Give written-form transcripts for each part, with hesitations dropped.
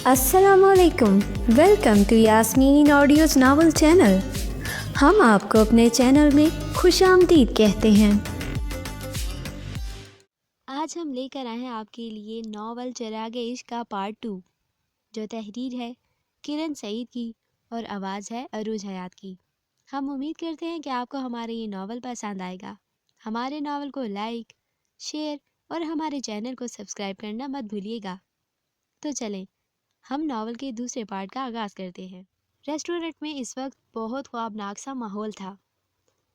السلام علیکم، welcome to Yasmin audios novel channel. ہم آپ کو اپنے چینل میں خوش آمدید کہتے ہیں۔ آج ہم لے کر آئے ہیں آپ کے لیے ناول چراغ عشق کا پارٹ 2، جو تحریر ہے کرن سعید کی اور آواز ہے عروج حیات کی۔ ہم امید کرتے ہیں کہ آپ کو ہمارا یہ ناول پسند آئے گا۔ ہمارے ناول کو لائک، شیئر اور ہمارے چینل کو سبسکرائب کرنا مت بھولیے گا۔ تو چلیں ہم ناول کے دوسرے پارٹ کا آغاز کرتے ہیں۔ ریسٹورنٹ میں اس وقت بہت خوابناک سا ماحول تھا۔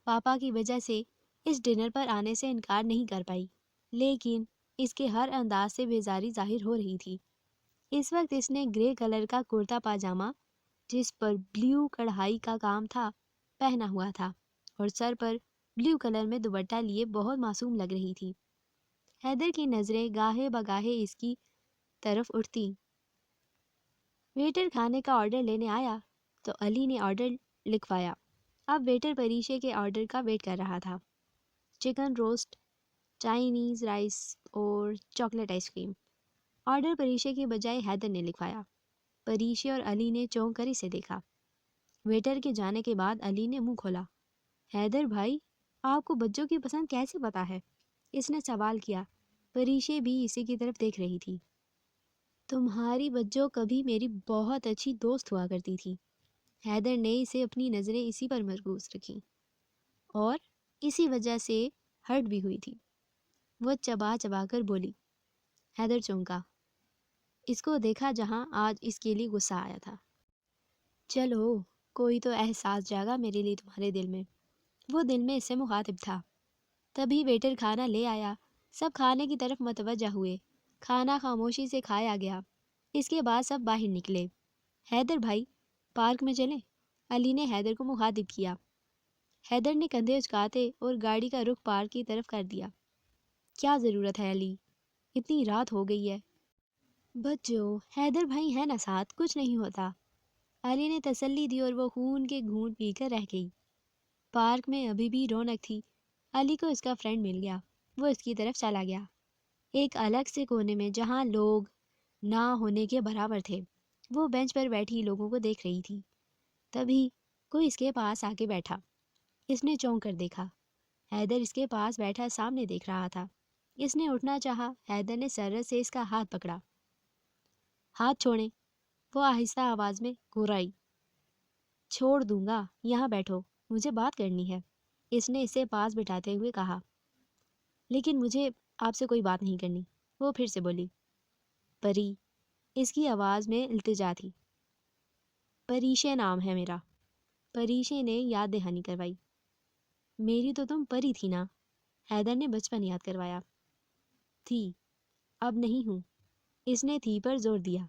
پاپا کی وجہ سے اس ڈنر پر آنے سے انکار نہیں کر پائی، لیکن اس کے ہر انداز سے بیزاری ظاہر ہو رہی تھی۔ اس وقت اس نے گرے کلر کا کرتا پاجامہ، جس پر بلیو کڑھائی کا کام تھا، پہنا ہوا تھا اور سر پر بلیو کلر میں دوپٹہ لیے بہت معصوم لگ رہی تھی۔ حیدر کی نظریں گاہے بگاہے اس کی طرف اٹھتیں۔ ویٹر کھانے کا آرڈر لینے آیا تو علی نے آرڈر لکھوایا۔ اب ویٹر پریشے کے آرڈر کا ویٹ کر رہا تھا۔ چکن روسٹ، چائنیز رائس اور چاکلیٹ آئس کریم۔ آرڈر پریشے کے بجائے حیدر نے لکھوایا۔ پریشے اور علی نے چونک کر اسے دیکھا۔ ویٹر کے جانے کے بعد علی نے منہ کھولا۔ حیدر بھائی، آپ کو بچوں کی پسند کیسے پتا ہے؟ اس نے سوال کیا۔ پریشے بھی اسی کی طرف دیکھ رہی تھی۔ تمہاری بچوں کبھی میری بہت اچھی دوست ہوا کرتی تھی۔ حیدر نے اسے اپنی نظریں اسی پر مرکوز رکھیں اور اسی وجہ سے ہرٹ بھی ہوئی تھی۔ وہ چبا چبا کر بولی۔ حیدر چونکا۔ اس کو دیکھا جہاں آج اس کے لیے غصہ آیا تھا۔ چلو، کوئی تو احساس جاگا میرے لیے تمہارے دل میں۔ وہ دل میں اس سے مخاطب تھا۔ تبھی ویٹر کھانا لے آیا۔ سب کھانے کی طرف متوجہ ہوئے۔ کھانا خاموشی سے کھایا گیا۔ اس کے بعد سب باہر نکلے۔ حیدر بھائی، پارک میں چلیں؟ علی نے حیدر کو مخاطب کیا۔ حیدر نے کندھے اچکاتے اور گاڑی کا رخ پارک کی طرف کر دیا۔ کیا ضرورت ہے علی؟ اتنی رات ہو گئی ہے۔ بچوں، حیدر بھائی ہے نا ساتھ، کچھ نہیں ہوتا۔ علی نے تسلی دی اور وہ خون کے گھونٹ پی کر رہ گئی۔ پارک میں ابھی بھی رونق تھی۔ علی کو اس کا فرینڈ مل گیا۔ وہ اس کی طرف چلا گیا، ایک الگ سے کونے میں جہاں لوگ نہ ہونے کے برابر تھے۔ وہ بینچ پر بیٹھی لوگوں کو دیکھ رہی تھی۔ تبھی کوئی اس کے پاس آ کے بیٹھا۔ اس نے چونک کر دیکھا۔ حیدر اس کے پاس بیٹھا سامنے دیکھ رہا تھا۔ اس نے اٹھنا چاہا۔ حیدر نے سرت سے اس کا ہاتھ پکڑا۔ ہاتھ چھوڑیں، وہ آہستہ آواز میں گھرائی۔ چھوڑ دوں گا، یہاں بیٹھو، مجھے بات کرنی ہے، اس نے اسے پاس بٹھاتے ہوئے کہا۔ لیکن مجھے آپ سے کوئی بات نہیں کرنی، وہ پھر سے بولی۔ پری، اس کی آواز میں التجا تھی۔ پریشے نام ہے میرا۔ پریشے نے یاد دہانی کروائی۔ میری تو تم پری تھی نا؟ حیدر نے بچپن یاد کروایا۔ تھی، اب نہیں ہوں، اس نے تھی پر زور دیا۔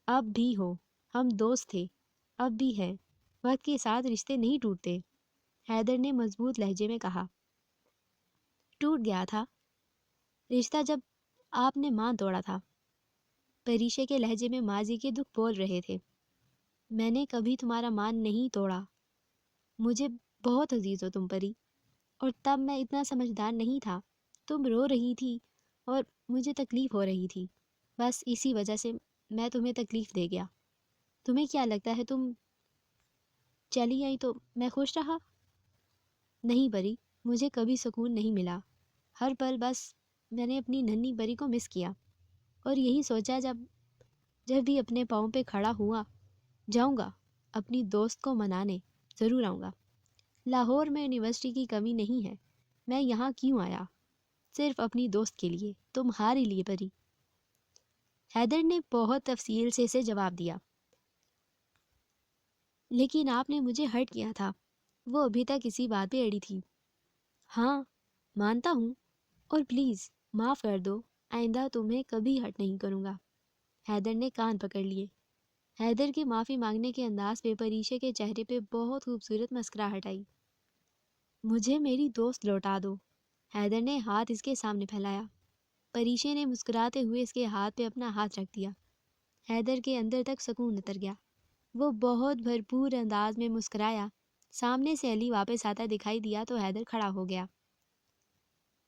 اب بھی ہو، ہم دوست تھے، اب بھی ہیں، وقت کے ساتھ رشتے نہیں ٹوٹتے، حیدر نے مضبوط لہجے میں کہا۔ ٹوٹ گیا تھا رشتہ جب آپ نے مان توڑا تھا۔ پریشے کے لہجے میں ماضی کے دکھ بول رہے تھے۔ میں نے کبھی تمہارا مان نہیں توڑا، مجھے بہت عزیز ہو تم پری، اور تب میں اتنا سمجھدار نہیں تھا۔ تم رو رہی تھی اور مجھے تکلیف ہو رہی تھی، بس اسی وجہ سے میں تمہیں تکلیف دے گیا۔ تمہیں کیا لگتا ہے تم چلی آئی تو میں خوش رہا؟ نہیں پری، مجھے کبھی سکون نہیں ملا۔ ہر پل بس میں نے اپنی ننھی پری کو مس کیا، اور یہی سوچا جب بھی اپنے پاؤں پہ کھڑا ہوا، جاؤں گا اپنی دوست کو منانے، ضرور آؤں گا۔ لاہور میں یونیورسٹی کی کمی نہیں ہے، میں یہاں کیوں آیا؟ صرف اپنی دوست کے لیے، تمہارے لیے پری۔ حیدر نے بہت تفصیل سے اسے جواب دیا۔ لیکن آپ نے مجھے ہرٹ کیا تھا۔ وہ ابھی تک اسی بات پہ اڑی تھی۔ ہاں مانتا ہوں، اور پلیز معاف کر دو، آئندہ تمہیں کبھی ہرٹ نہیں کروں گا۔ حیدر نے کان پکڑ لیے۔ حیدر کے معافی مانگنے کے انداز پہ پریشے کے چہرے پہ بہت خوبصورت مسکراہٹ آئی۔ مجھے میری دوست لوٹا دو، حیدر نے ہاتھ اس کے سامنے پھیلایا۔ پریشے نے مسکراتے ہوئے اس کے ہاتھ پہ اپنا ہاتھ رکھ دیا۔ حیدر کے اندر تک سکون اتر گیا۔ وہ بہت بھرپور انداز میں مسکرایا۔ سامنے سے علی واپس آتا دکھائی دیا تو حیدر کھڑا ہو گیا۔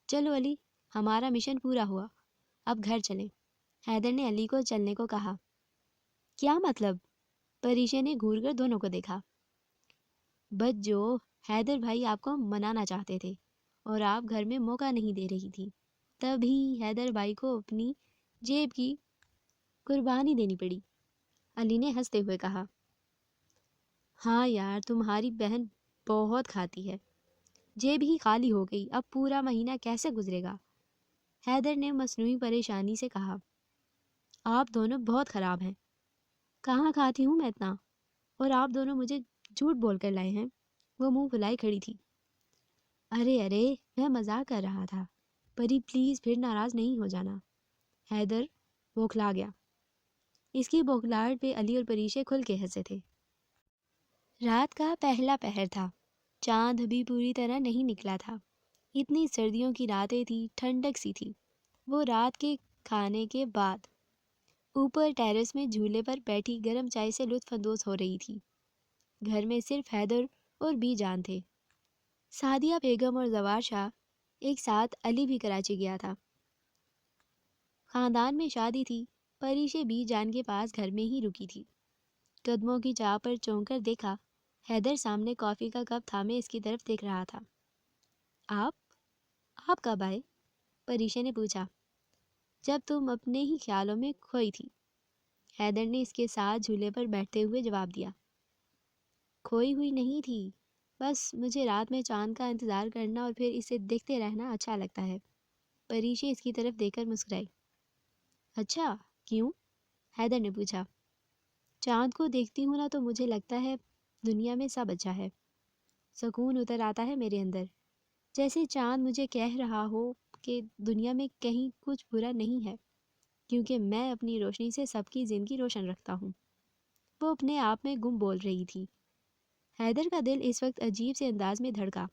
چلو علی، ہمارا مشن پورا ہوا، اب گھر چلیں، حیدر نے علی کو چلنے کو کہا۔ کیا مطلب؟ پریشے نے گھور کر دونوں کو دیکھا۔ بس جو حیدر بھائی آپ کو منانا چاہتے تھے اور آپ گھر میں موقع نہیں دے رہی تھی، تبھی حیدر بھائی کو اپنی جیب کی قربانی دینی پڑی، علی نے ہنستے ہوئے کہا۔ ہاں یار، تمہاری بہن بہت کھاتی ہے، جیب ہی خالی ہو گئی، اب پورا مہینہ کیسے گزرے گا؟ حیدر نے مصنوعی پریشانی سے کہا۔ آپ دونوں بہت خراب ہیں، کہاں کھاتی ہوں میں اتنا، اور آپ دونوں مجھے جھوٹ بول کر لائے ہیں۔ وہ منہ پھلائی کھڑی تھی۔ ارے میں مذاق کر رہا تھا، پری پلیز پھر ناراض نہیں ہو جانا۔ حیدر بوکھلا گیا۔ اس کی بوکھلاہٹ پہ علی اور پریشے کھل کے ہنسے تھے۔ رات کا پہلا پہر تھا، چاند ابھی پوری طرح نہیں نکلا تھا، اتنی سردیوں کی راتیں تھی، ٹھنڈک سی تھی۔ وہ رات کے کھانے کے بعد اوپر ٹیرس میں جھولے پر بیٹھی گرم چائے سے لطف اندوز ہو رہی تھی۔ گھر میں صرف حیدر اور بی جان تھے۔ سعدیہ بیگم اور زوار شاہ ایک ساتھ، علی بھی کراچی گیا تھا۔ خاندان میں شادی تھی، پریشے بی جان کے پاس گھر میں ہی رکی تھی۔ قدموں کی چاہ پر چونک کر دیکھا، حیدر سامنے کافی کا کپ تھامے اس کی طرف دیکھ رہا تھا۔ آپ کب آئے؟ پریشے نے پوچھا۔ جب تم اپنے ہی خیالوں میں کھوئی تھی، حیدر نے اس کے ساتھ جھولے پر بیٹھتے ہوئے جواب دیا۔ کھوئی ہوئی نہیں تھی، بس مجھے رات میں چاند کا انتظار کرنا اور پھر اسے دیکھتے رہنا اچھا لگتا ہے۔ پریشے اس کی طرف دیکھ کر مسکرائی۔ اچھا، کیوں؟ حیدر نے پوچھا۔ چاند کو دیکھتی ہوں نا تو مجھے لگتا ہے دنیا میں سب اچھا ہے، سکون اتر آتا ہے میرے اندر، جیسے چاند مجھے کہہ رہا ہو کہ دنیا میں کہیں کچھ برا نہیں ہے، کیونکہ میں اپنی روشنی سے سب کی زندگی روشن رکھتا ہوں۔ وہ اپنے آپ میں گم بول رہی تھی۔ حیدر کا دل اس وقت عجیب سے انداز میں دھڑکا۔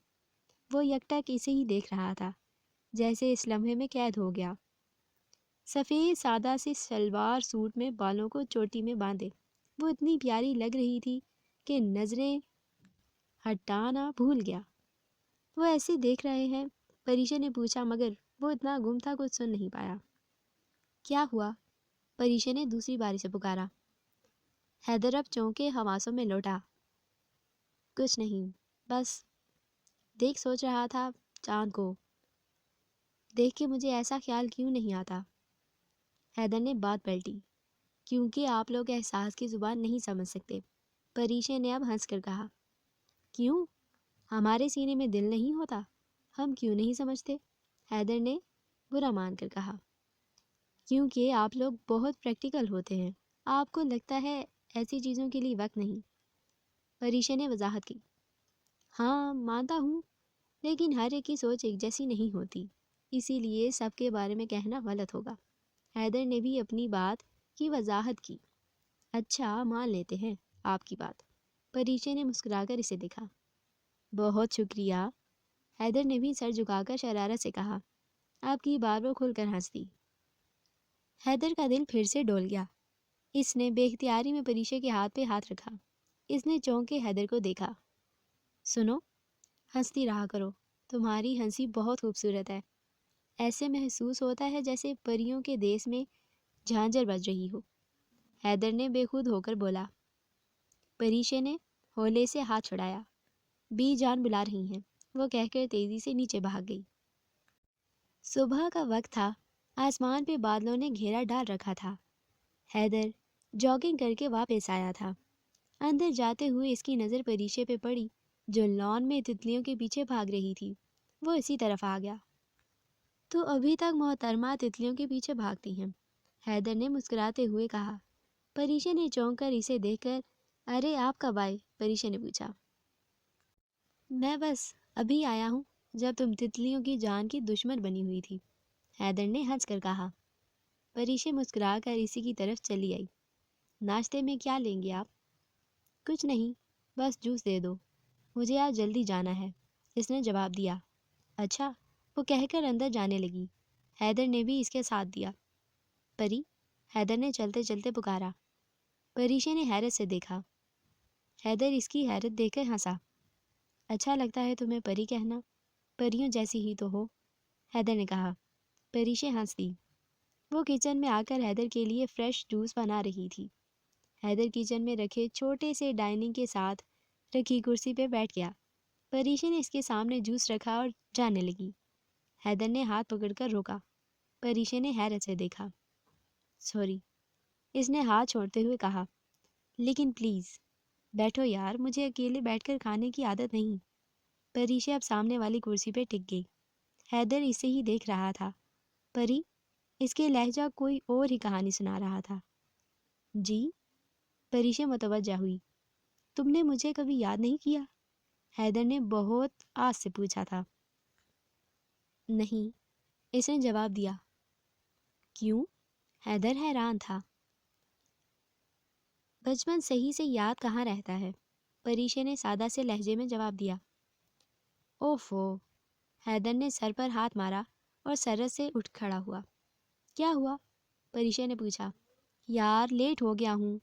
وہ یکٹک اسے ہی دیکھ رہا تھا، جیسے اس لمحے میں قید ہو گیا۔ سفید سادہ سی شلوار سوٹ میں بالوں کو چوٹی میں باندھے وہ اتنی پیاری لگ رہی تھی کہ نظریں ہٹانا بھول گیا۔ وہ ایسے دیکھ رہے ہیں؟ پریشے نے پوچھا، مگر وہ اتنا گم تھا کچھ سن نہیں پایا۔ کیا ہوا؟ پریشے نے دوسری باری سے پکارا۔ حیدر اب چونکے حواسوں میں لوٹا۔ کچھ نہیں، بس سوچ رہا تھا چاند کو دیکھ کے مجھے ایسا خیال کیوں نہیں آتا۔ حیدر نے بات پلٹی۔ کیونکہ آپ لوگ احساس کی زبان نہیں سمجھ سکتے، پریشے نے اب ہنس کر کہا۔ کیوں؟ ہمارے سینے میں دل نہیں ہوتا؟ ہم کیوں نہیں سمجھتے؟ حیدر نے برا مان کر کہا۔ کیونکہ آپ لوگ بہت پریکٹیکل ہوتے ہیں، آپ کو لگتا ہے ایسی چیزوں کے لیے وقت نہیں۔ پریشے نے وضاحت کی۔ ہاں مانتا ہوں، لیکن ہر ایک کی سوچ ایک جیسی نہیں ہوتی، اسی لیے سب کے بارے میں کہنا غلط ہوگا۔ حیدر نے بھی اپنی بات کی وضاحت کی۔ اچھا، مان لیتے ہیں آپ کی بات۔ پریشے نے مسکرا کر اسے دیکھا۔ بہت شکریہ۔ حیدر نے بھی سر جھکا کر شرارت سے کہا۔ آپ کی بات وہ کھل کر ہنس دی۔ حیدر کا دل پھر سے ڈول گیا۔ اس نے بے اختیاری میں پریشے کے ہاتھ پہ ہاتھ رکھا۔ اس نے چونک کے حیدر کو دیکھا۔ سنو، ہنستی رہا کرو، تمہاری ہنسی بہت خوبصورت ہے، ایسے محسوس ہوتا ہے جیسے پریوں کے دیس میں جھانجر بج رہی ہو۔ حیدر نے بے خود ہو کر بولا۔ پریشے نے ہولے سے ہاتھ چھڑایا۔ بی جان بلا رہی ہیں، وہ کہہ کر تیزی سے نیچے بھاگ گئی۔ صبح کا وقت تھا، آسمان پہ بادلوں نے گھیرا ڈال رکھا تھا۔ حیدر جاگنگ کر کے واپس آیا تھا۔ اندر جاتے ہوئے اس کی نظر پریشے پہ پڑی جو لان میں تتلیوں کے پیچھے بھاگ رہی تھی۔ وہ اسی طرف آ گیا۔ تو ابھی تک محترمہ تتلیوں کے پیچھے بھاگتی ہیں؟ حیدر نے مسکراتے ہوئے کہا۔ پریشے نے چونک کر اسے دیکھ کر، ارے آپ کب آئے؟ پریشے نے پوچھا۔ میں بس ابھی آیا ہوں جب تم تتلیوں کی جان کی دشمن بنی ہوئی تھی، حیدر نے ہنس کر کہا۔ پریشے مسکرا کر اسی کی طرف چلی آئی۔ ناشتے میں کیا لیں گے آپ؟ کچھ نہیں، بس جوس دے دو، مجھے آج جلدی جانا ہے، اس نے جواب دیا۔ اچھا، وہ کہہ کر اندر جانے لگی۔ حیدر نے بھی اس کے ساتھ دیا۔ پری، حیدر نے چلتے چلتے پکارا۔ پریشے نے حیرت سے دیکھا۔ حیدر اس کی حیرت دیکھ کر ہنسا۔ اچھا لگتا ہے تمہیں پری کہنا، پریوں جیسی ہی تو ہو، حیدر نے کہا۔ پریشے ہنس دی۔ وہ کچن میں آ کر حیدر کے لیے فریش جوس بنا رہی تھی۔ حیدر کچن میں رکھے چھوٹے سے ڈائننگ کے ساتھ رکھی کرسی پہ بیٹھ گیا۔ پریشا نے اس کے سامنے جوس رکھا اور جانے لگی۔ حیدر نے ہاتھ پکڑ کر روکا۔ پریشا نے حیرت سے دیکھا۔ سوری، اس نے ہاتھ چھوڑتے ہوئے کہا، لیکن پلیز بیٹھو یار، مجھے اکیلے بیٹھ کر کھانے کی عادت نہیں۔ پریشا اب سامنے والی کرسی پہ ٹک گئی۔ حیدر اسے ہی دیکھ رہا تھا۔ پری، اس کے لہجہ کوئی اور ہی کہانی سنا رہا تھا۔ جی؟ پریشا متوجہ ہوئی۔ تم نے مجھے کبھی یاد نہیں کیا؟ حیدر نے بہت آس سے پوچھا تھا۔ نہیں، اس نے جواب دیا۔ کیوں؟ حیدر حیران تھا۔ بچپن صحیح سے یاد کہاں رہتا ہے، پریشا نے سادہ سے لہجے میں جواب دیا۔ اوفو، حیدر نے سر پر ہاتھ مارا اور سرت سے اٹھ کھڑا ہوا۔ کیا ہوا؟ پریشا نے پوچھا۔ یار لیٹ ہو گیا ہوں،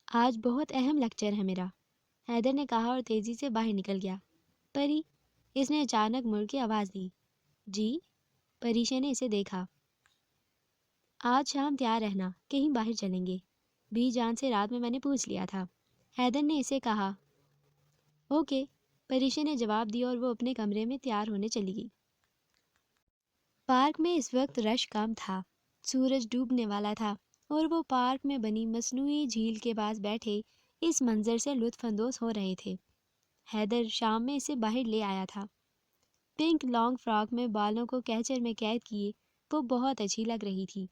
آج بہت اہم لیکچر ہے میرا، حیدر نے کہا اور تیزی سے باہر نکل گیا۔ پری، اس نے اچانک مڑ کے آواز دی۔ جی؟ پریشا نے اسے دیکھا۔ آج شام تیار رہنا، کہیں باہر چلیں گے، بی جان سے رات میں نے پوچھ لیا تھا، حیدر نے اسے کہا۔ اوکے، پریشا نے جواب دیا اور وہ اپنے کمرے میں تیار ہونے چلی گئی۔ پارک میں اس وقت رش کم تھا، سورج ڈوبنے والا تھا اور وہ پارک میں بنی مصنوعی جھیل کے پاس بیٹھے اس منظر سے لطف اندوز ہو رہے تھے۔ حیدر شام میں اسے باہر لے آیا تھا۔ پنک لانگ فراک میں بالوں کو کیچر میں قید کیے وہ بہت اچھی لگ رہی تھی۔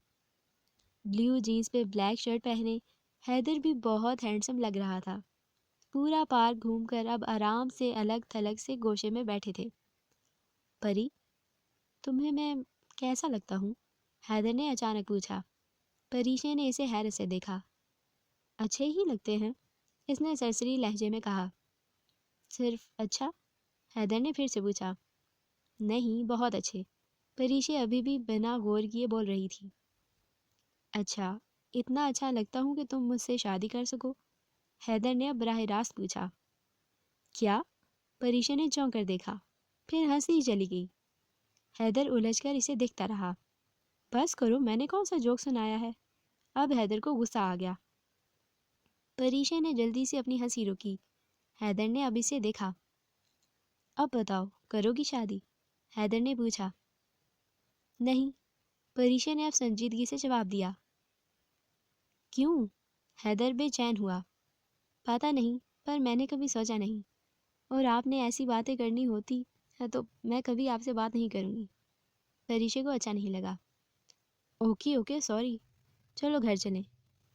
بلیو جینس پہ بلیک شرٹ پہنے حیدر بھی بہت ہینڈسم لگ رہا تھا۔ پورا پارک گھوم کر اب آرام سے الگ تھلگ سے گوشے میں بیٹھے تھے۔ پری، تمہیں میں کیسا لگتا ہوں؟ حیدر نے اچانک پوچھا۔ پریشا نے اسے حیرت سے دیکھا۔ اچھے ہی لگتے ہیں، اس نے سرسری لہجے میں کہا۔ صرف اچھا؟ حیدر نے پھر سے پوچھا۔ نہیں، بہت اچھے، پریشا ابھی بھی بنا غور کیے بول رہی تھی۔ اچھا، اتنا اچھا لگتا ہوں کہ تم مجھ سے شادی کر سکو؟ حیدر نے اب براہ راست پوچھا۔ کیا؟ پریشا نے چونک کر دیکھا، پھر ہنسی چلی گئی۔ حیدر الجھ کر اسے دیکھتا رہا۔ بس کرو، میں نے کون سا جوک سنایا ہے؟ اب حیدر کو غصہ آ گیا۔ پریشا نے جلدی سے اپنی ہنسی روکی۔ حیدر نے اب اسے دیکھا۔ اب بتاؤ، کرو گی شادی؟ حیدر نے پوچھا۔ نہیں، پریشا نے اب سنجیدگی سے جواب دیا۔ کیوں؟ حیدر بے چین ہوا۔ پتہ نہیں، پر میں نے کبھی سوچا نہیں، اور آپ نے ایسی باتیں کرنی ہوتی ہے تو میں کبھی آپ سے بات نہیں کروں گی۔ پریشا کو اچھا نہیں لگا۔ اوکے سوری، چلو گھر چلیں،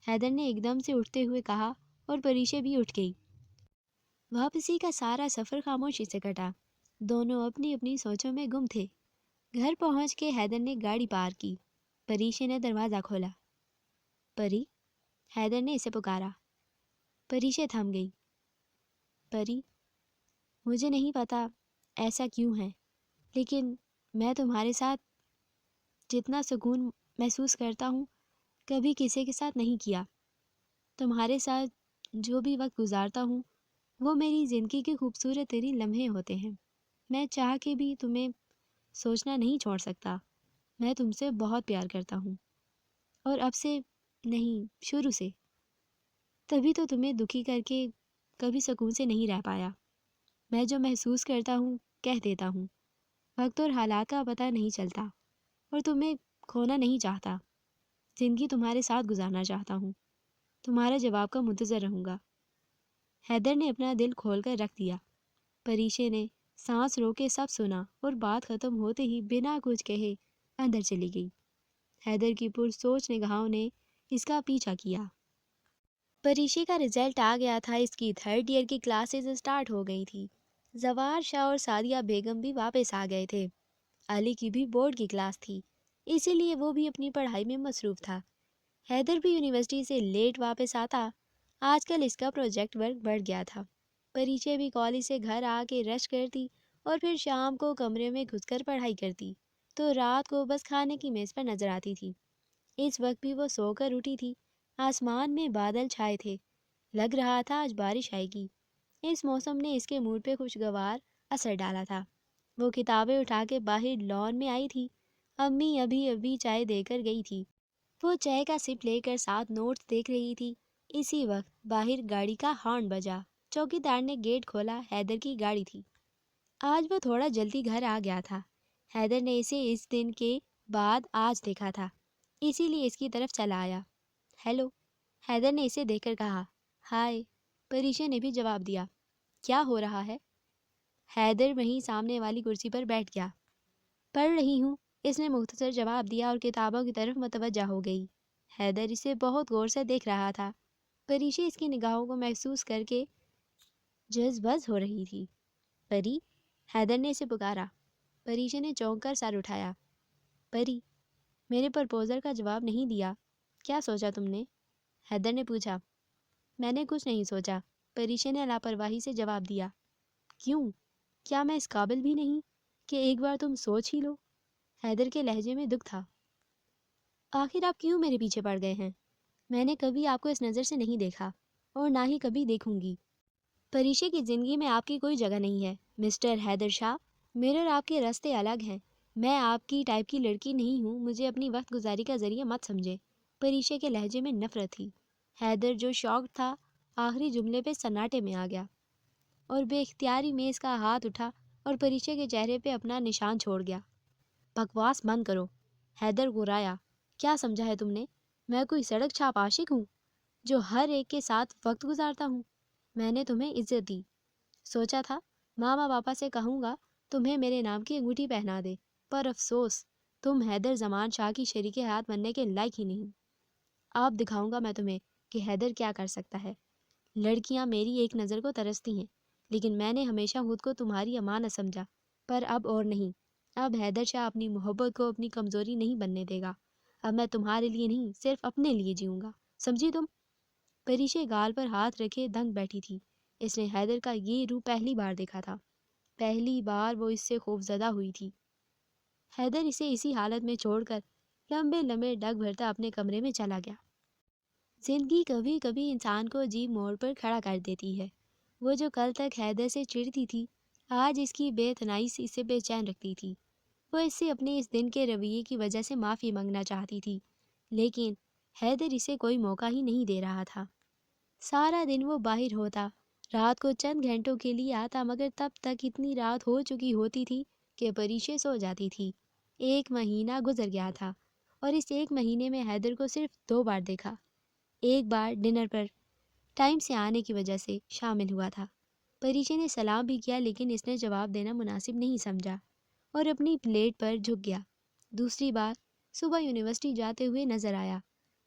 حیدر نے ایک دم سے اٹھتے ہوئے کہا اور پریشا بھی اٹھ گئی۔ واپسی کا سارا سفر خاموشی سے کٹا۔ دونوں اپنی اپنی سوچوں میں گم تھے۔ گھر پہنچ کے حیدر نے گاڑی پارک کی۔ پریشا نے دروازہ کھولا۔ پری، حیدر نے اسے پکارا۔ پریشا تھم گئی۔ پری، مجھے نہیں پتا ایسا کیوں ہے، لیکن میں تمہارے ساتھ جتنا سکون محسوس کرتا ہوں کبھی کسی کے ساتھ نہیں کیا۔ تمہارے ساتھ جو بھی وقت گزارتا ہوں وہ میری زندگی کے خوبصورت ترین لمحے ہوتے ہیں۔ میں چاہ کے بھی تمہیں سوچنا نہیں چھوڑ سکتا۔ میں تم سے بہت پیار کرتا ہوں، اور اب سے نہیں، شروع سے۔ تبھی تو تمہیں دکھی کر کے کبھی سکون سے نہیں رہ پایا۔ میں جو محسوس کرتا ہوں کہہ دیتا ہوں، وقت اور حالات کا پتہ نہیں چلتا، اور تمہیں کھونا نہیں چاہتا۔ زندگی تمہارے ساتھ گزارنا چاہتا ہوں۔ تمہارے جواب کا منتظر رہوں گا۔ حیدر نے اپنا دل کھول کر رکھ دیا۔ پریشا نے سانس روکے سب سنا اور بات ختم ہوتے ہی بنا کچھ کہے اندر چلی گئی۔ حیدر کی پرسوچ نگاہوں نے اس کا پیچھا کیا۔ پریشا کا رزلٹ آ گیا تھا۔ اس کی 3rd ایئر کی کلاسز اسٹارٹ ہو گئی تھی۔ زوار شاہ اور سعدیہ بیگم بھی واپس آ گئے تھے۔ علی کی بھی بورڈ کی کلاس تھی، اسی لیے وہ بھی اپنی پڑھائی میں مصروف تھا۔ حیدر بھی یونیورسٹی سے لیٹ واپس آتا۔ آج کل اس کا پروجیکٹ ورک بڑھ گیا تھا۔ پریشا بھی کالج سے گھر آ کے رش کرتی اور پھر شام کو کمرے میں گھس کر پڑھائی کرتی تو رات کو بس کھانے کی میز پر نظر آتی تھی۔ اس وقت بھی وہ سو کر اٹھی تھی۔ آسمان میں بادل چھائے تھے، لگ رہا تھا آج بارش آئے گی۔ اس موسم نے اس کے موڈ پہ خوشگوار اثر ڈالا تھا۔ وہ کتابیں اٹھا کے باہر لان میں آئی تھی۔ امی ابھی چائے دے کر گئی تھی۔ وہ چائے کا سپ لے کر ساتھ نوٹس دیکھ رہی تھی۔ اسی وقت باہر گاڑی کا ہارن بجا۔ چوکیدار نے گیٹ کھولا۔ حیدر کی گاڑی تھی۔ آج وہ تھوڑا جلدی گھر آ گیا تھا۔ حیدر نے اسے اس دن کے بعد آج دیکھا تھا، اسی لیے اس کی طرف چلا آیا۔ ہیلو، حیدر نے اسے دیکھ کر کہا۔ ہائے، پریشا نے بھی جواب دیا۔ کیا ہو رہا ہے؟ حیدر وہیں سامنے والی کرسی پر بیٹھ گیا۔ پڑھ رہی ہوں، اس نے مختصر جواب دیا اور کتابوں کی طرف متوجہ ہو گئی۔ حیدر اسے بہت غور سے دیکھ رہا تھا۔ پریشا اس کی نگاہوں کو محسوس کر کے جذبز ہو رہی تھی۔ پری، حیدر نے اسے پکارا۔ پریشا نے چونک کر سر اٹھایا۔ پری، میرے پرپوزل کا جواب نہیں دیا، کیا سوچا تم نے؟ حیدر نے پوچھا۔ میں نے کچھ نہیں سوچا، پریشا نے لاپرواہی سے جواب دیا۔ کیوں؟ کیا میں اس قابل بھی نہیں کہ ایک بار تم سوچ ہی لو؟ حیدر کے لہجے میں دکھ تھا۔ آخر آپ کیوں میرے پیچھے پڑ گئے ہیں؟ میں نے کبھی آپ کو اس نظر سے نہیں دیکھا اور نہ ہی کبھی دیکھوں گی۔ پریشا کی زندگی میں آپ کی کوئی جگہ نہیں ہے مسٹر حیدر شاہ۔ میرے اور آپ کے راستے الگ ہیں۔ میں آپ کی ٹائپ کی لڑکی نہیں ہوں، مجھے اپنی وقت گزاری کا ذریعہ مت سمجھے۔ پریشا کے لہجے میں نفرت تھی۔ حیدر جو شاک تھا، آخری جملے پہ سناٹے میں آ گیا اور بے اختیاری میں اس کا ہاتھ اٹھا اور پریشا کے چہرے پہ اپنا نشان چھوڑ گیا۔ بکواس بند کرو، حیدر گرایا۔ کیا سمجھا ہے تم نے؟ میں کوئی سڑک چھاپ عاشق ہوں جو ہر ایک کے ساتھ وقت گزارتا ہوں؟ میں نے تمہیں عزت دی، سوچا تھا ماما پاپا سے کہوں گا تمہیں میرے نام کی انگوٹھی پہنا دے، پر افسوس تم حیدر زمان شاہ کی شریک حیات بننے کے لائق ہی نہیں۔ اب دکھاؤں گا میں تمہیں کہ حیدر کیا کر سکتا ہے۔ لڑکیاں میری ایک نظر کو ترستی ہیں، لیکن میں نے ہمیشہ خود کو تمہاری امانت سمجھا، پر اب اور نہیں۔ اب حیدر شاہ اپنی محبت کو اپنی کمزوری نہیں بننے دے گا۔ اب میں تمہارے لیے نہیں، صرف اپنے لیے جیوں گا، سمجھی تم؟ پریشا گال پر ہاتھ رکھے دنگ بیٹھی تھی۔ اس نے حیدر کا یہ روح پہلی بار دیکھا تھا۔ پہلی بار وہ اس سے خوفزدہ ہوئی تھی۔ حیدر اسے اسی حالت میں چھوڑ کر لمبے لمبے ڈگ بھرتا اپنے کمرے میں چلا گیا۔ زندگی کبھی کبھی انسان کو عجیب موڑ پر کھڑا کر دیتی ہے۔ وہ جو کل تک حیدر سے چڑھتی تھی، آج اس کی بے تنائی سے اسے بے چین رکھتی تھی۔ وہ اس سے اپنے اس دن کے رویے کی وجہ سے معافی مانگنا چاہتی تھی، لیکن حیدر اسے کوئی موقع ہی نہیں دے رہا تھا۔ سارا دن وہ باہر ہوتا، رات کو چند گھنٹوں کے لیے آتا، مگر تب تک اتنی رات ہو چکی ہوتی تھی کہ پریشا سو جاتی تھی۔ 1 مہینہ گزر گیا تھا اور اس 1 مہینے میں حیدر کو صرف 2 بار دیکھا۔ ایک بار ڈنر پر ٹائم سے آنے کی وجہ سے شامل ہوا تھا۔ پریشا نے سلام بھی کیا، لیکن اس نے جواب دینا مناسب نہیں سمجھا اور اپنی پلیٹ پر جھک گیا۔ دوسری بار صبح یونیورسٹی جاتے ہوئے نظر آیا،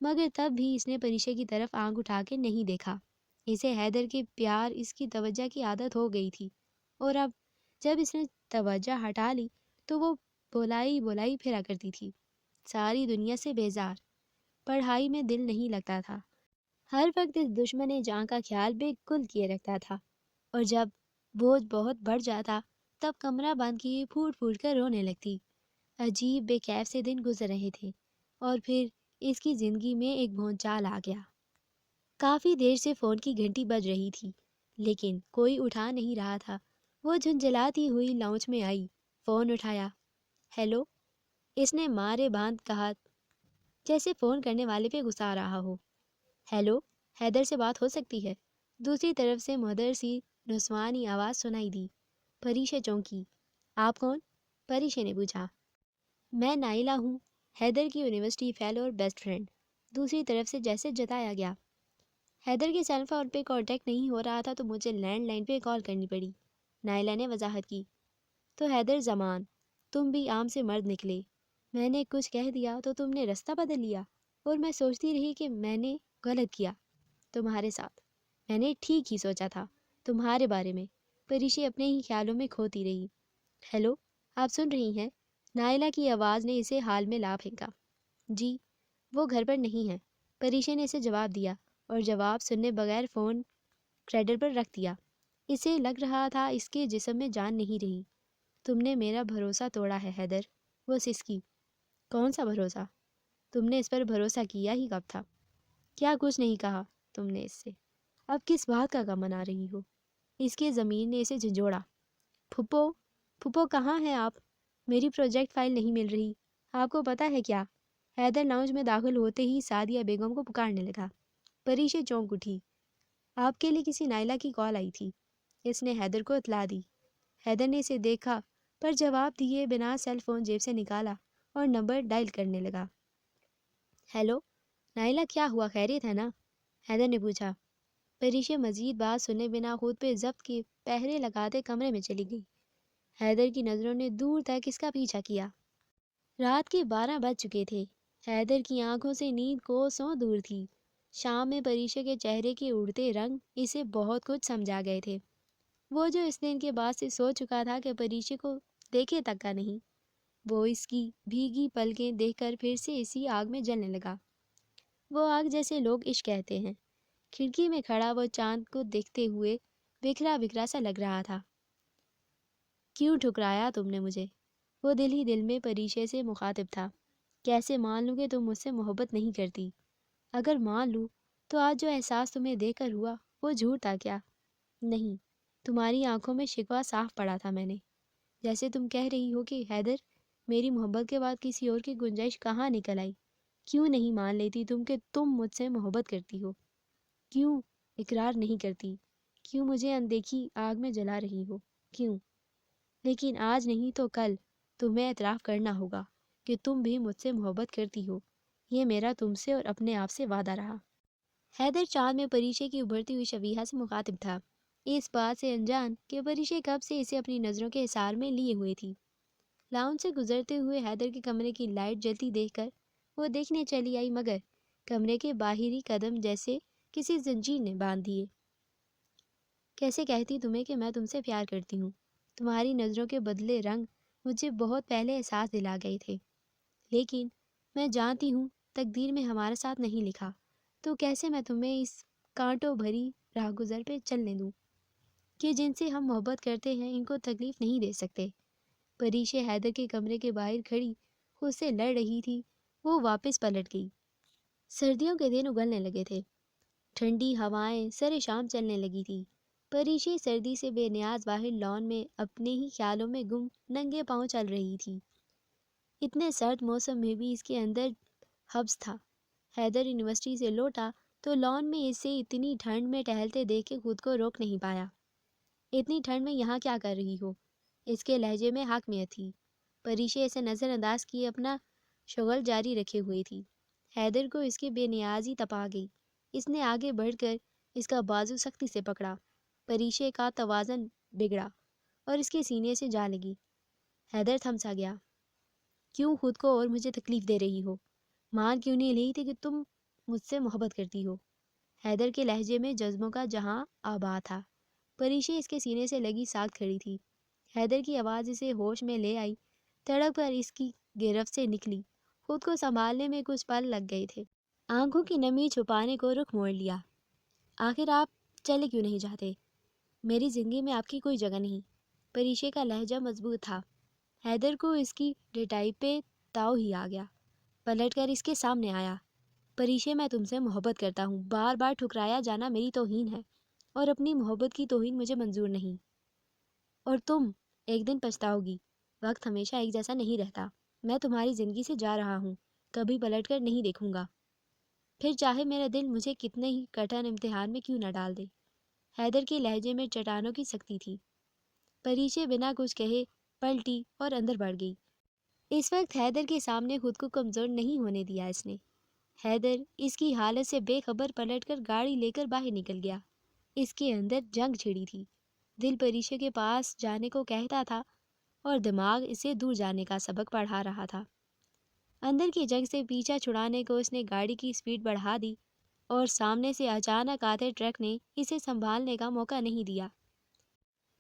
مگر تب بھی اس نے پریشا کی طرف آنکھ اٹھا کے نہیں دیکھا۔ اسے حیدر کے پیار اس کی توجہ کی عادت ہو گئی تھی، اور اب جب اس نے توجہ ہٹا لی تو وہ بولائی پھرا کرتی تھی، ساری دنیا سے بیزار۔ پڑھائی میں دل نہیں لگتا تھا، ہر وقت اس دشمن جاں کا خیال بالکل کیے رکھتا تھا، اور جب بوجھ بہت بڑھ جاتا تب کمرہ بند کیے پھوٹ پھوٹ کر رونے لگتی۔ عجیب بے کیف سے دن گزر رہے تھے، اور پھر اس کی زندگی میں ایک بھونچال آ گیا۔ کافی دیر سے فون کی گھنٹی بج رہی تھی، لیکن کوئی اٹھا نہیں رہا تھا۔ وہ جھنجھلاتی ہوئی لاؤنج میں آئی، فون اٹھایا۔ ہیلو، اس نے مارے باندھ کہا جیسے فون کرنے والے پہ غصہ آ رہا ہو۔ ہیلو، حیدر سے بات ہو سکتی ہے؟ دوسری طرف سے مدر سی نسوانی آواز سنائی دی۔ پریشا چونکی۔ آپ کون؟ پریشا نے پوچھا۔ میں نائلہ ہوں، حیدر کی یونیورسٹی فیلو اور بیسٹ فرینڈ، دوسری طرف سے جیسے جتایا گیا۔ حیدر کے سیل فون پہ کانٹیکٹ نہیں ہو رہا تھا تو مجھے لینڈ لائن پہ کال کرنی پڑی، نائلہ نے وضاحت کی۔ تو حیدر زمان، تم بھی عام سے مرد نکلے۔ میں نے کچھ کہہ دیا تو تم نے رستہ بدل لیا، اور میں سوچتی رہی کہ میں نے غلط کیا تمہارے ساتھ۔ میں نے ٹھیک ہی سوچا تھا تمہارے بارے میں۔ پریشا اپنے ہی خیالوں میں کھوتی رہی۔ ہیلو، آپ سن رہی ہیں؟ نائلہ کی آواز نے اسے حال میں لا پھینکا۔ جی، وہ گھر پر نہیں ہے، پریشا نے اسے جواب دیا، اور جواب سننے بغیر فون کریڈر پر رکھ دیا۔ اسے لگ رہا تھا اس کے جسم میں جان نہیں رہی۔ تم نے میرا بھروسہ توڑا ہے حیدر، وہ سسکی۔ کون سا بھروسہ؟ تم نے اس پر بھروسہ کیا ہی کب تھا؟ کیا کچھ نہیں کہا تم نے اس سے؟ اب کس بات کا غم منا رہی ہو؟ اس کے ضمیر نے اسے جھنجھوڑا۔ پھپھو کہاں ہیں آپ؟ میری پروجیکٹ فائل نہیں مل رہی، آپ کو پتہ ہے کیا؟ حیدر لاؤنج میں داخل ہوتے ہی سعدیہ بیگم کو پکارنے لگا۔ پریشے چونک اٹھی۔ آپ کے لیے کسی نائلہ کی کال آئی تھی، اس نے حیدر کو اطلاع دی۔ حیدر نے اسے دیکھا پر جواب دیے بنا سیل فون جیب سے نکالا اور نمبر ڈائل کرنے لگا۔ ہیلو نائلہ، کیا ہوا، خیریت ہے نا؟ حیدر نے پوچھا۔ پریشے مزید بات سنے بنا خود پہ ضبط کے پہرے لگاتے کمرے میں چلی گئی۔ حیدر کی نظروں نے دور تک اس کا پیچھا کیا۔ رات کے 12 بج چکے تھے۔ حیدر کی آنکھوں سے نیند کوسوں دور تھی۔ شام میں پریشے کے چہرے کے اڑتے رنگ اسے بہت کچھ سمجھا گئے تھے۔ وہ جو اس دن کے بعد سے سوچ چکا تھا کہ پریشے کو دیکھے تک کا نہیں، وہ اس کی بھیگی پلکیں دیکھ کر پھر سے اسی آگ میں جلنے لگا۔ وہ آگ جیسے لوگ عشق کہتے ہیں۔ کھڑکی میں کھڑا وہ چاند کو دیکھتے ہوئے بکھرا بکھرا سا لگ رہا تھا۔ کیوں ٹھکرایا تم نے مجھے؟ وہ دل ہی دل میں پریشے سے مخاطب تھا۔ کیسے مان لوں کہ تم مجھ سے محبت نہیں کرتی؟ اگر مان لوں تو آج جو احساس تمہیں دیکھ کر ہوا وہ جھوٹ تھا کیا؟ نہیں، تمہاری آنکھوں میں شکوہ صاف پڑا تھا میں نے۔ جیسے تم کہہ رہی ہو کہ حیدر، میری محبت کے بعد کسی اور کی گنجائش کہاں نکل آئی؟ کیوں نہیں مان لیتی تم کہ تم مجھ سے محبت کرتی ہو؟ کیوں اقرار نہیں کرتی؟ کیوں مجھے اندیکھی آگ میں جلا رہی ہو؟ کیوں؟ لیکن آج نہیں تو کل تمہیں اعتراف کرنا ہوگا کہ تم بھی مجھ سے محبت کرتی ہو۔ یہ میرا تم سے اور اپنے آپ سے وعدہ رہا۔ حیدر چاند میں پریشے کی ابھرتی ہوئی شبیہہ سے مخاطب تھا، اس بات سے انجان کہ پریشے کب سے اسے اپنی نظروں کے حصار میں لیے ہوئے تھی۔ لاؤنج سے گزرتے ہوئے حیدر کے کمرے کی لائٹ جلتی دیکھ کر وہ دیکھنے چلی آئی، مگر کمرے کے باہری قدم جیسے کسی زنجیر نے باندھ دیے۔ کیسے کہتی تمہیں کہ میں تم سے پیار کرتی ہوں؟ تمہاری نظروں کے بدلے رنگ مجھے بہت پہلے احساس دلا گئے تھے، لیکن میں جانتی ہوں تقدیر میں ہمارا ساتھ نہیں لکھا، تو کیسے میں تمہیں اس کانٹوں بھری راہ گزر پہ چلنے دوں کہ جن سے ہم محبت کرتے ہیں ان کو تکلیف نہیں دے سکتے۔ پریشے حیدر کے کمرے کے باہر کھڑی خود سے لڑ رہی تھی۔ وہ واپس پلٹ گئی۔ سردیوں کے دن اگلنے لگے تھے، ٹھنڈی ہوائیں سر شام چلنے لگی تھی۔ پریشے سردی سے بے نیاز باہر لان میں اپنے ہی خیالوں میں گم ننگے پاؤں چل رہی تھی۔ اتنے سرد موسم میں بھی اس کے اندر حبس تھا۔ حیدر یونیورسٹی سے لوٹا تو لان میں اسے اتنی ٹھنڈ میں ٹہلتے دیکھ کے خود کو روک نہیں پایا۔ اتنی ٹھنڈ میں یہاں کیا کر رہی ہو؟ اس کے لہجے میں حاکمیت تھی۔ پریشے اسے نظر انداز کیے اپنا شغل جاری رکھے ہوئی تھی۔ حیدر کو اس کی بے نیازی تپا گئی۔ اس نے آگے بڑھ کر اس کا بازو سختی سے پکڑا۔ پریشے کا توازن بگڑا اور اس کے سینے سے جا لگی۔ حیدر تھم سا گیا۔ کیوں خود کو اور مجھے تکلیف دے رہی ہو؟ مان کیوں نہیں رہی تھی کہ تم مجھ سے محبت کرتی ہو؟ حیدر کے لہجے میں جذبوں کا جہاں آبا تھا۔ پریشے اس کے سینے سے لگی ساتھ کھڑی تھی۔ حیدر کی آواز اسے ہوش میں لے آئی، تڑپ کر اس کی گرفت سے نکلی۔ خود کو سنبھالنے میں کچھ پل لگ گئے تھے۔ آنکھوں کی نمی چھپانے کو رخ موڑ لیا۔ آخر آپ چلے کیوں نہیں جاتے؟ میری زندگی میں آپ کی کوئی جگہ نہیں۔ پریشے کا لہجہ مضبوط تھا۔ حیدر کو اس کی ڈٹائی پہ تاؤ ہی آ گیا۔ پلٹ کر اس کے سامنے آیا۔ پریشے، میں تم سے محبت کرتا ہوں۔ بار بار ٹھکرایا جانا میری توہین ہے، اور اپنی محبت کی توہین مجھے منظور نہیں۔ اور تم ایک دن پچھتاؤ گی۔ وقت ہمیشہ ایک جیسا نہیں رہتا۔ میں تمہاری زندگی سے جا رہا ہوں، کبھی پلٹ کر نہیں دیکھوں گا، پھر چاہے میرا دل مجھے کتنے ہی کٹھن امتحان میں کیوں نہ ڈال دے۔ حیدر کے لہجے میں چٹانوں کی سختی تھی۔ پریشے بنا کچھ کہے پلٹی اور اندر بڑھ گئی۔ اس وقت حیدر کے سامنے خود کو کمزور نہیں ہونے دیا اس نے۔ حیدر اس کی حالت سے بے خبر پلٹ کر گاڑی لے کر باہر نکل گیا۔ اس کے اندر جنگ چھڑی تھی۔ دل پریشے کے پاس جانے کو کہتا تھا اور دماغ اسے دور جانے کا سبق پڑھا رہا تھا۔ اندر کی جنگ سے پیچھا چھڑانے کو اس نے گاڑی کی سپیڈ بڑھا دی اور سامنے سے اچانک آتے ٹرک نے اسے سنبھالنے کا موقع نہیں دیا۔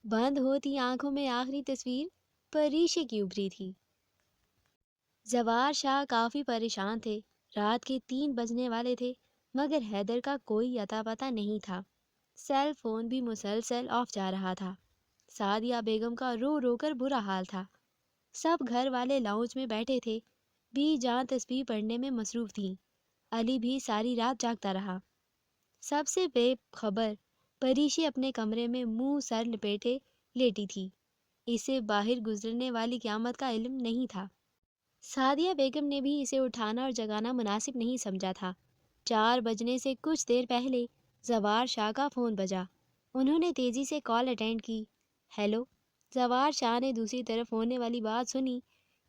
بند ہوتی آنکھوں میں آخری تصویر پریشے کی ابھری تھی۔ زوار شاہ کافی پریشان تھے۔ رات کے 3 بجنے والے تھے، مگر حیدر کا کوئی اتا پتہ نہیں تھا۔ سیل فون بھی مسلسل آف جا رہا تھا۔ سعدیہ بیگم کا رو رو کر برا حال تھا۔ سب گھر والے لاؤنج میں بیٹھے تھے، بی جان تسبیح پڑھنے میں مصروف تھیں۔ علی بھی ساری رات جاگتا رہا۔ سب سے بے خبر پریشی اپنے کمرے میں منہ سر لپیٹے لیٹی تھی۔ اسے باہر گزرنے والی قیامت کا علم نہیں تھا۔ سعدیہ بیگم نے بھی اسے اٹھانا اور جگانا مناسب نہیں سمجھا تھا، 4 بجنے سے کچھ دیر پہلے زوار شاہ کا فون بجا۔ انہوں نے تیزی سے کال اٹینڈ کی۔ ہیلو۔ زوار شاہ نے دوسری طرف ہونے والی بات سنی۔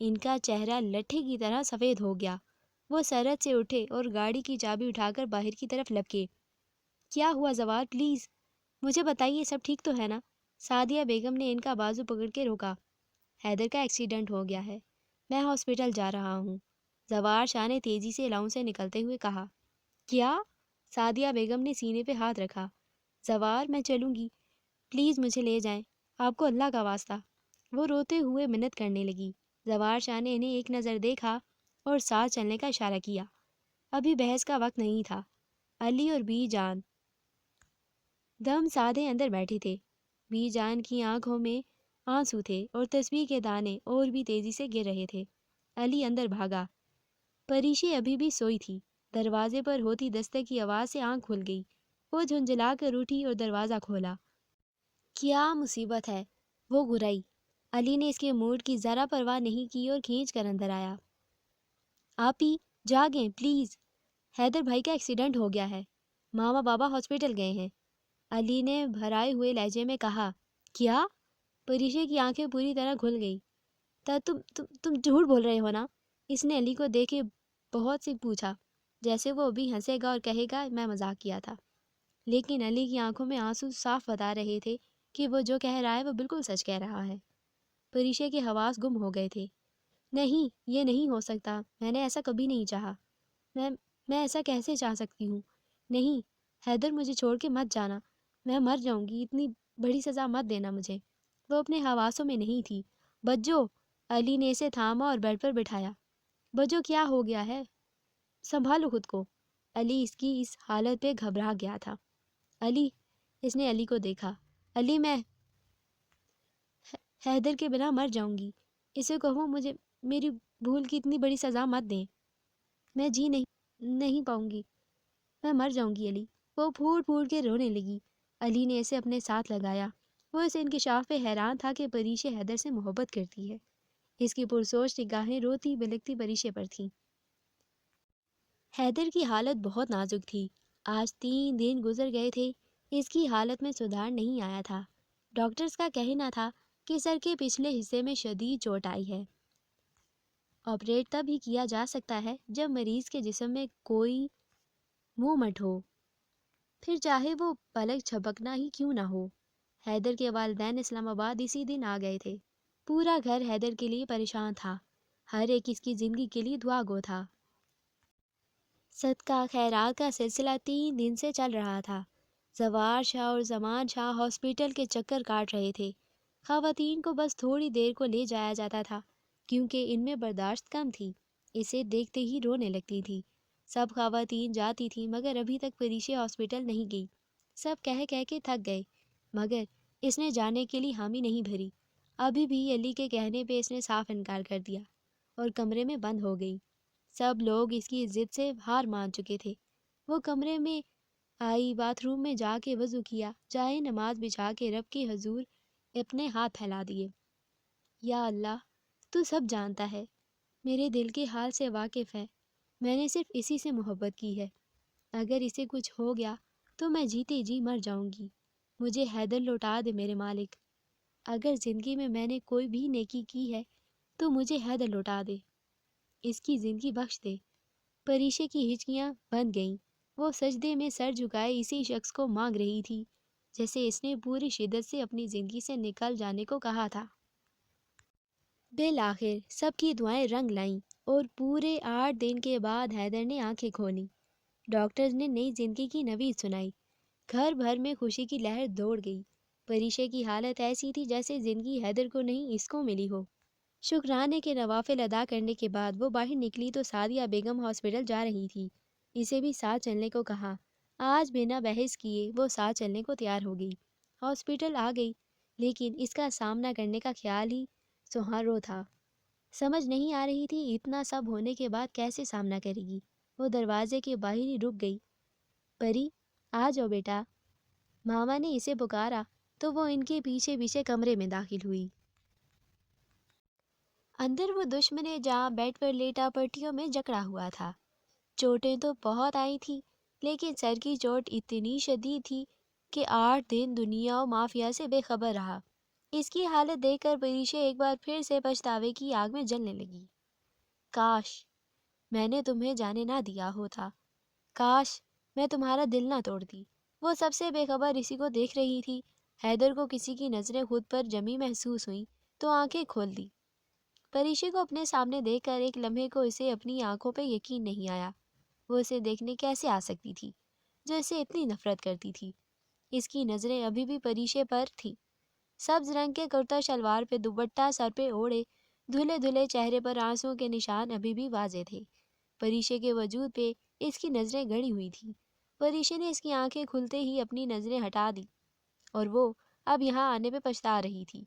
ان کا چہرہ لٹھے کی طرح سفید ہو گیا۔ وہ سرعت سے اٹھے اور گاڑی کی چابی اٹھا کر باہر کی طرف لپکے۔ کیا ہوا زوار؟ پلیز مجھے بتائیے، سب ٹھیک تو ہے نا؟ سعدیہ بیگم نے ان کا بازو پکڑ کے روکا۔ حیدر کا ایکسیڈنٹ ہو گیا ہے، میں ہاسپٹل جا رہا ہوں، زوار شاہ نے تیزی سے لاؤن سے نکلتے ہوئے کہا۔ کیا؟ سعدیہ بیگم نے سینے پہ ہاتھ رکھا۔ زوار، میں چلوں گی، پلیز مجھے لے جائیں، آپ کو اللہ کا واسطہ۔ وہ روتے ہوئے منت کرنے لگی۔ زوار شاہ نے انہیں ایک نظر دیکھا اور ساتھ چلنے کا اشارہ کیا۔ ابھی بحث کا وقت نہیں تھا۔ علی اور بی جان دم سادے اندر بیٹھے تھے۔ بی جان کی آنکھوں میں آنسو تھے اور تسبیح کے دانے اور بھی تیزی سے گر رہے تھے۔ علی اندر بھاگا۔ پریشی ابھی بھی سوئی تھی۔ دروازے پر ہوتی دستک کی آواز سے آنکھ کھل گئی۔ وہ جھنجھلا کر اٹھی اور دروازہ کھولا۔ کیا مصیبت ہے؟ وہ گھرائی۔ علی نے اس کے موڈ کی ذرا پرواہ نہیں کی اور کھینچ کر اندر آیا۔ آپی جاگیں پلیز، حیدر بھائی کا ایکسیڈنٹ ہو گیا ہے، ماما بابا ہاسپٹل گئے ہیں، علی نے بھرائے ہوئے لہجے میں کہا۔ کیا؟ پریشے کی آنکھیں پوری طرح کھل گئی۔ تم جھوٹ بول رہے ہو نا؟ اس نے علی کو دیکھے بہت سے پوچھا، جیسے وہ ابھی ہنسے گا اور کہے گا میں مذاق کیا تھا، لیکن علی کی آنکھوں میں آنسو صاف بتا رہے تھے کہ وہ جو کہہ رہا ہے وہ بالکل سچ کہہ رہا ہے۔ پریشے کے حواس گم ہو گئے تھے۔ نہیں، یہ نہیں ہو سکتا، میں نے ایسا کبھی نہیں چاہا، میں ایسا کیسے چاہ سکتی ہوں؟ نہیں حیدر، مجھے چھوڑ کے مت جانا، میں مر جاؤں گی، اتنی بڑی سزا مت دینا مجھے۔ وہ اپنے حواسوں میں نہیں تھی۔ بجو، علی نے اسے تھاما اور بیڈ پر بٹھایا۔ بجو، کیا ہو گیا ہے؟ سنبھالو خود کو۔ علی اس کی اس حالت پہ گھبرا گیا تھا۔ علی، اس نے علی کو دیکھا۔ علی، میں حیدر کے بنا مر جاؤں گی، اسے کہو مجھے میری بھول کی اتنی بڑی سزا مت دیں، میں جی نہیں پاؤں گی، میں مر جاؤں گی علی۔ وہ پھوٹ پھوٹ کے رونے لگی۔ علی نے اسے اپنے ساتھ لگایا۔ وہ اس انکشاف پہ حیران تھا کہ پریشے حیدر سے محبت کرتی ہے۔ اس کی پرسوچ نگاہیں روتی بلکتی پریشے پر تھیں۔ حیدر کی حالت بہت نازک تھی۔ آج 3 دن گزر گئے تھے، اس کی حالت میں سدھار نہیں آیا تھا۔ ڈاکٹرز کا کہنا تھا کہ سر کے پچھلے حصے میں شدید چوٹ آئی ہے۔ آپریٹ تب ہی کیا جا سکتا ہے جب مریض کے جسم میں کوئی موومنٹ ہو، پھر چاہے وہ پلک جھپکنا ہی کیوں نہ ہو۔ حیدر کے والدین اسلام آباد اسی دن آ گئے تھے۔ پورا گھر حیدر کے لیے پریشان تھا، ہر ایک اس کی زندگی کے لیے دعا گو تھا۔ صدقہ خیرات کا سلسلہ 3 دن سے چل رہا تھا۔ زوار شاہ اور زمان شاہ ہاسپٹل کے چکر کاٹ رہے تھے۔ خواتین کو بس تھوڑی دیر کو لے جایا جاتا تھا کیونکہ ان میں برداشت کم تھی، اسے دیکھتے ہی رونے لگتی تھی۔ سب خواتین جاتی تھیں مگر ابھی تک پریشے ہاسپٹل نہیں گئی۔ سب کہہ کے تھک گئے مگر اس نے جانے کے لیے حامی نہیں بھری۔ ابھی بھی علی کے کہنے پہ اس نے صاف انکار کر دیا اور کمرے میں بند ہو گئی۔ سب لوگ اس کی ضد سے ہار مان چکے تھے۔ وہ کمرے میں آئی، باتھ روم میں جا کے وضو کیا، جائے نماز بچھا کے رب کے حضور اپنے ہاتھ پھیلا دیے۔ یا اللہ، تو سب جانتا ہے، میرے دل کے حال سے واقف ہے، میں نے صرف اسی سے محبت کی ہے، اگر اسے کچھ ہو گیا تو میں جیتے جی مر جاؤں گی، مجھے حیدر لوٹا دے میرے مالک، اگر زندگی میں نے کوئی بھی نیکی کی ہے تو مجھے حیدر لوٹا دے، اس کی زندگی بخش دے۔ پریشے کی ہچکیاں بند گئیں۔ وہ سجدے میں سر جھکائے اسی شخص کو مانگ رہی تھی جیسے اس نے پوری شدت سے اپنی زندگی سے نکل جانے کو کہا تھا۔ بالآخر سب کی دعائیں رنگ لائیں اور پورے 8 دن کے بعد حیدر نے آنکھیں کھولیں۔ ڈاکٹرز نے نئی زندگی کی نوید سنائی۔ گھر بھر میں خوشی کی لہر دوڑ گئی۔ پریشے کی حالت ایسی تھی جیسے زندگی حیدر کو نہیں اس کو ملی ہو۔ شکرانے کے نوافل ادا کرنے کے بعد وہ باہر نکلی تو سعدیہ بیگم ہاسپٹل جا رہی تھی۔ اسے بھی ساتھ چلنے کو کہا۔ آج بنا بحث کیے وہ ساتھ چلنے کو تیار ہو گئی۔ ہاسپٹل آ گئی لیکن اس کا سامنا کرنے کا خیال ہی سہارو تھا۔ سمجھ نہیں آ رہی تھی اتنا سب ہونے کے بعد کیسے سامنا کرے گی۔ وہ دروازے کے باہر ہی رک گئی۔ پری، آ جاؤ بیٹا۔ ماما نے اسے پکارا تو وہ ان کے پیچھے پیچھے کمرے میں داخل ہوئی۔ اندر وہ دشمنے جہاں بیڈ پر لیٹا پٹیوں میں جکڑا ہوا تھا۔ چوٹیں تو بہت آئی تھی لیکن سر کی چوٹ اتنی شدید تھی کہ 8 دن دنیا و مافیا سے بے خبر رہا۔ اس کی حالت دیکھ کر پریشے ایک بار پھر سے پچھتاوے کی آگ میں جلنے لگی۔ کاش میں نے تمہیں جانے نہ دیا ہوتا، کاش میں تمہارا دل نہ توڑتی۔ وہ سب سے بے خبر اسی کو دیکھ رہی تھی۔ حیدر کو کسی کی نظریں خود پر جمی محسوس ہوئیں تو آنکھیں کھول دی۔ پریشے کو اپنے سامنے دیکھ کر ایک لمحے کو اسے اپنی آنکھوں پہ یقین نہیں آیا۔ وہ اسے دیکھنے کیسے آ سکتی تھی جو اسے اتنی نفرت کرتی تھی؟ اس کی نظریں ابھی بھی پریشے پر تھی۔ سبز رنگ کے کرتا شلوار پہ دوپٹہ سر پہ اوڑھے، دھلے دھلے چہرے پر آنسوں کے نشان ابھی بھی واضح تھے۔ پریشے کے وجود پہ اس کی نظریں گڑی ہوئی تھیں۔ پریشے نے اس کی آنکھیں کھلتے ہی اپنی نظریں ہٹا دی اور وہ اب یہاں آنے پہ پچھتا رہی تھی۔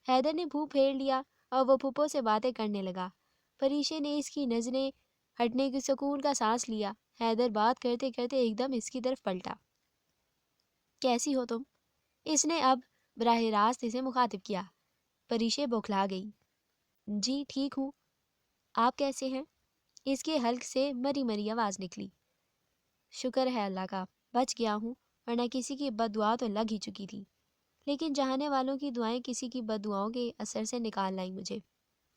حیدر نے منہ پھیر لیا اور وہ پھپھو سے باتیں کرنے لگا۔ پریشے نے اس کی نظریں ہٹنے کی سکون کا سانس لیا۔ حیدر بات کرتے کرتے ایک دم اس کی طرف پلٹا۔ کیسی ہو تم؟ اس نے اب براہ راست اسے مخاطب کیا۔ پریشے بوکھلا گئی۔ جی ٹھیک ہوں، آپ کیسے ہیں؟ اس کے حلق سے مری مری آواز نکلی۔ شکر ہے اللہ کا، بچ گیا ہوں، ورنہ کسی کی بد دعا تو لگ ہی چکی تھی۔ لیکن چاہنے والوں کی دعائیں کسی کی بد دعاؤں کے اثر سے نکال لائیں مجھے۔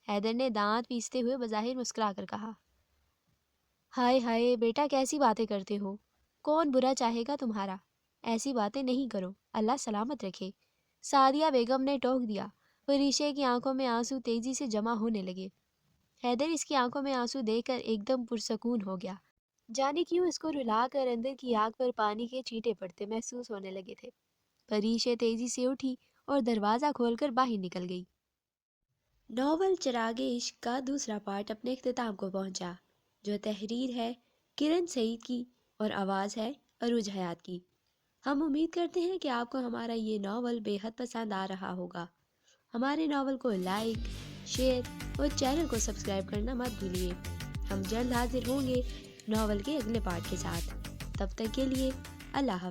حیدر نے دانت پیستے ہوئے بظاہر مسکرا کر کہا۔ ہائے ہائے بیٹا، کیسی باتیں کرتے ہو؟ کون برا چاہے گا تمہارا؟ ایسی باتیں نہیں کرو، اللہ سلامت رکھے، سعدیہ بیگم نے ٹوک دیا۔ پریشے کی آنکھوں میں آنسو تیزی سے جمع ہونے لگے۔ حیدر اس کی آنکھوں میں آنسو دیکھ کر ایک دم پرسکون ہو گیا۔ جانے کیوں اس کو رلا کر اندر کی آگ پر پانی کے چیٹے پڑتے محسوس ہونے لگے تھے۔ پریشے تیزی سے اٹھی اور دروازہ کھول کر باہر نکل گئی۔ ناول چراغ عشق کا دوسرا پارٹ اپنے اختتام کو پہنچا، جو تحریر ہے کرن سعید کی اور آواز ہے عروج حیات کی۔ ہم امید کرتے ہیں کہ آپ کو ہمارا یہ ناول بے حد پسند آ رہا ہوگا۔ ہمارے ناول کو لائک، شیئر اور چینل کو سبسکرائب کرنا مت بھولیے۔ ہم جلد حاضر ہوں گے ناول کے اگلے پارٹ کے ساتھ۔ تب تک کے لیے اللہ حافظ۔